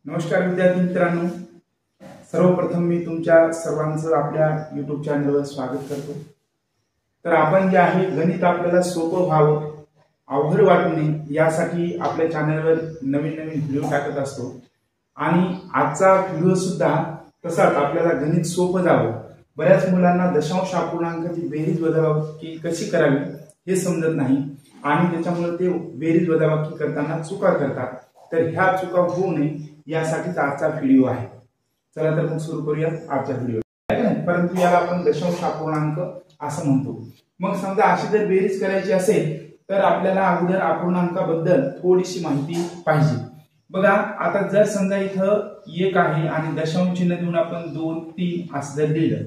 नमस्कार विद्यार्थी मित्रांनो, सर्वप्रथम मी तुमच्या सर्वांचं आपल्या YouTube चॅनलवर स्वागत करतो। तर आपण जे आहे गणित आपल्याला सोपं व्हावं, अवघड वाटू नये यासाठी आपल्या चॅनलवर नवीन व्हिडिओ टाकत असतो आणि आजचा व्हिडिओ सुद्धा तसाच आपल्याला गणित सोपं जावं। बऱ्याच मुलांना दशांश अपूर्णांकाची बेरीज वजाबाकी कशी करावी हे समजत नाही आणि त्याच्यामुळे ते बेरीज वजाबाकी करताना चुका करतात। तर ह्या चुका होऊ नये यासाठीच आजचा व्हिडिओ आहे। चला तर मग सुरू करूया आजचा व्हिडिओ। परंतु याला आपण दशांश अपूर्णांक असं म्हणतो। मग समजा अशी जर बेरीज करायची असेल तर आपल्याला अगोदर अपूर्णांकाबद्दल थोडीशी माहिती पाहिजे। बघा आता जर समजा इथं 1 आहे आणि दशांश चिन्ह देऊन आपण 2 3 असं जर दिलं,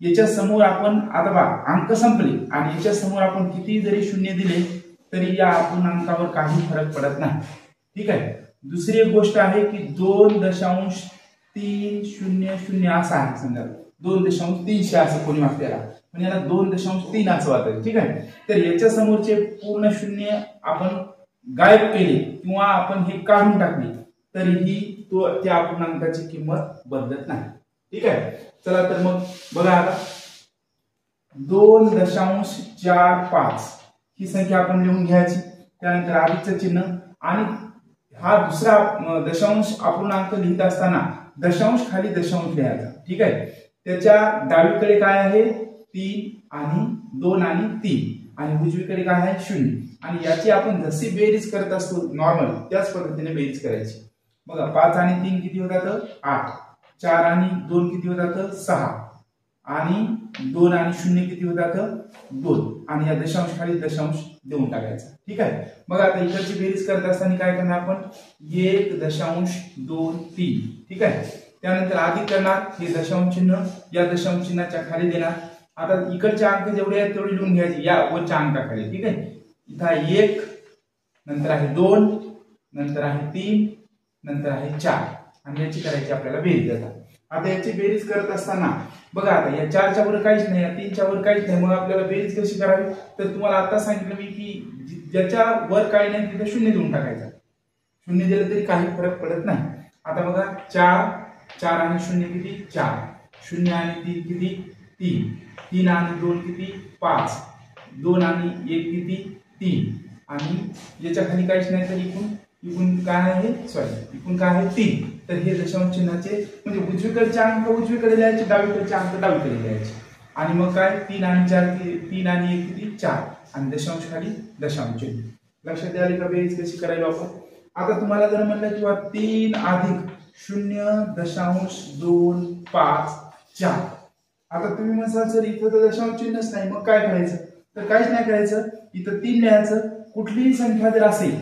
याच्या समोर आपण आता बघा अंक संपले आणि याच्या समोर आपण किती जरी शून्य दिले तरी या अपूर्णांकावर काही फरक पडत नाही। ठीक आहे। दुसरी एक गोष्ट आहे की 2.300 असा आहे, समजा 2.300 असं कोणी वाचलेला पण याला 2.3 असं वाचायचं। ठीक आहे। तर याच्या समोरचे पूर्ण शून्य आपण गायब केले किंवा आपण हे काढून टाकले तरीही तो त्या अपूर्णांकाची किंमत बदलत नाही। ठीक आहे। चला तर मग बघा आता 2.45 ही संख्या आपण लिहून घ्यायची, त्यानंतर अधिकचं चिन्ह आणि हा दुसरा दशांश अपूर्णांक लिहित असताना दशांश खाली दशांश लिहायचा। ठीक आहे। त्याच्या डावीकडे काय आहे 3 आणि 2 आणि 3 आणि उजवीकडे काय आहे 0 आणि याची आपण जशी बेरीज करत असतो नॉर्मल त्याच पद्धतीने बेरीज करायची। बघा 5 आणि 3 किती होतात 8, 4 आणि 2 किती होतात 6 आणि 2 आणि 0 किती होतात 2 आणि या दशांश खाली दशांश देऊन टाकायचा। ठीक आहे। मग आता इकडची बेरीज करत असताना काय करणार आपण 1.23। ठीक आहे। त्यानंतर अधिक करणार, हे दशांश चिन्ह या दशांश चिन्हाच्या खाली देणार। आता इकडचे अंक जेवढे आहेत तेवढे लिहून घ्यायचे या वरच्या अंकाखाली। ठीक आहे। इथं आहे 1, नंतर आहे 2, नंतर आहे 3, नंतर आहे 4 आणि याची करायची आपल्याला बेरीज। आता याची बेरीज करत असताना बघा आता या 4 च्या वर काहीच नाही, या 3 च्या वर काहीच नाही, मग आपल्याला बेरीज कशी करावी तर तुम्हाला आता सांगितलं मी की ज्याच्या वर काही नाही तिथे 0 देऊन टाकायचा। 0 दिलं तरी काही फरक पडत नाही। आता बघा 4 आणि 0 किती 4, 0 आणि 3 किती 3, 3 आणि 2 किती 5, 2 आणि 1 किती 3 आणि याच्या खाली काहीच नाही तर इकडून काय आहे इकडून काय आहे 3। तर हे दशांश चिन्हाचे म्हणजे उजवीकडचे अंक उजवीकडे लिहायचे, डावीकडचे अंक डावीकडे लिहायचे आणि मग काय 3 आणि 4 3 आणि 1 किती 4 आणि दशांश खाली दशांश चिन्ह। लक्षात आले का बेरीज कशी करायची आपण? आता तुम्हाला जर म्हणलं किंवा 3 अधिक 0.254, आता तुम्ही म्हणाल सर इथं तर दशांश चिन्हच नाही मग काय करायचं? तर काहीच नाही करायचं, इथं 3 लिहायचं। कुठलीही संख्या जर असेल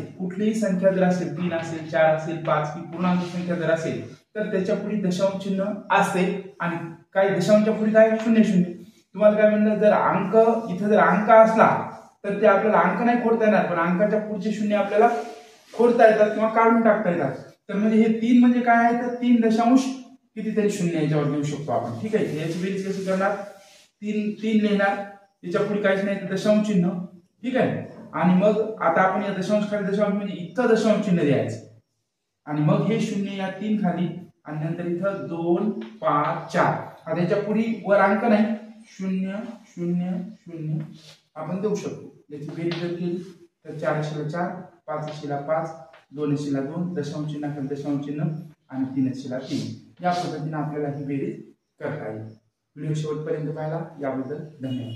3 असेल 4 असेल 5 की पूर्णांक संख्या जर असेल तर त्याच्या पुढे दशांश चिन्ह असते आणि काही दशांशच्या पुढे काय 0 तुम्हाला काय म्हणलं जर अंक इथं जर अंक असला तर ते आपल्याला अंक नाही खोडता येणार पण अंकाच्या पुढचे 0 आपल्याला खोडता येतात किंवा काढून टाकता येतात। तर म्हणजे हे 3 म्हणजे काय आहे तर 3 दशांश कितीतरी 0 याच्यावर देऊ शकतो आपण। ठीक आहे। याची बेरीज कशी करणार 3 लिहिणार, याच्या पुढे काहीच नाही तर दशांश चिन्ह। ठीक आहे। आणि मग आता आपण या दशांश खाली दशांश म्हणजे इथं दशांश चिन्ह द्यायचं आणि मग हे 0 या 3 खाली आणि नंतर इथं 2 5 4 आता याच्या पुढे वर अंक नाही 0 0 0 आपण देऊ शकतो। याची बेरीज जर केली तर 4 शीला 4, 5 शीला 5, 2 शीला 2, दशांश चिन्ह खाली दशांश चिन्ह आणि 3 शीला 3 या पद्धतीने आपल्याला ही बेरीज करता येईल। व्हिडिओ शेवटपर्यंत पाहिला याबद्दल धन्यवाद।